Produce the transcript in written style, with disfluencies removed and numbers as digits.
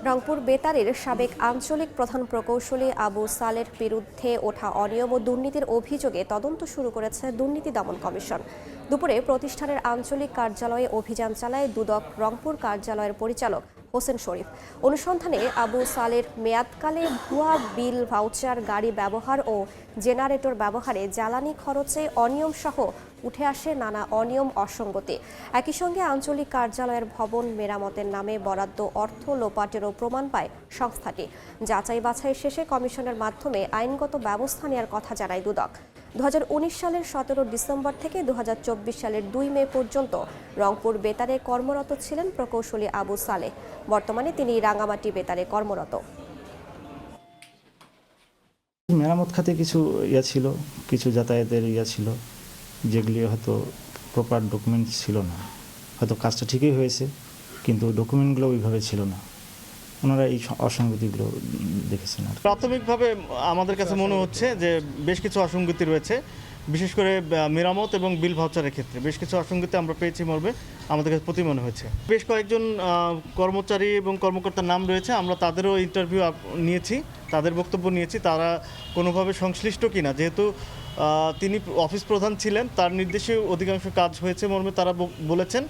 রংপুর বেতারের সাবেক আঞ্চলিক প্রধান প্রকৌশলী আবু সালের বিরুদ্ধে ওঠা অনিয়ম ও দুর্নীতির অভিযোগে তদন্ত শুরু করেছে দুর্নীতি দমন কমিশন। দুপুরে প্রতিষ্ঠানের আঞ্চলিক কার্যালয়ে অভিযান চালায় দুদক রংপুর কার্যালয়ের পরিচালক হোসেন শরীফ। অনুসন্ধানে আবু সালের মেয়াদকালে ভুয়া বিল, ভাউচার, গাড়ি ব্যবহার ও জেনারেটর ব্যবহারে জ্বালানি খরচে অনিয়ম সহ উঠে আসে নানা অনিয়ম, অসঙ্গতি। একই সঙ্গে আঞ্চলিক কার্যালয়ের ভবন মেরামতের নামে বরাদ্দ অর্থ লোপাটেরও প্রমাণ পায় সংস্থাটি। যাচাই বাছাই শেষে কমিশনের মাধ্যমে আইনগত ব্যবস্থা নেওয়ার কথা জানায় দুদক। 2019 সালের 17 ডিসেম্বর থেকে 2024 সালের 2 মে পর্যন্ত রংপুর বেতারে কর্মরত ছিলেন প্রকৌশলী আবু সালেহ। বর্তমানে তিনি রাঙামাটি বেতারে কর্মরত। মেরামত খাতে কিছু ছিল, কিছু যাতায়াতের ছিল, যেগুলি হয়তো প্রপার ডকুমেন্টস ছিল না। হয়তো কাজটা ঠিকই হয়েছে, কিন্তু ডকুমেন্টগুলো ওইভাবে ছিল না। ওনারা এই অসঙ্গতিগুলো দেখেছেন। আর প্রাথমিকভাবে আমাদের কাছে মনে হচ্ছে যে বেশ কিছু অসঙ্গতি রয়েছে, বিশেষ করে মেরামত এবং বিল ভাউচারের ক্ষেত্রে বেশ কিছু অসঙ্গতি আমরা পেয়েছি মর্মে আমাদের কাছে প্রতি মনে হয়েছে। বেশ কয়েকজন কর্মচারী এবং কর্মকর্তার নাম রয়েছে, আমরা তাদেরও ইন্টারভিউ নিয়েছি, তাদের বক্তব্য নিয়েছি, তারা কোনোভাবে সংশ্লিষ্ট কিনা। যেহেতু তিনি অফিস প্রধান ছিলেন, তার নির্দেশে অধিকাংশ কাজ হয়েছে মর্মে তারা বলেছেন,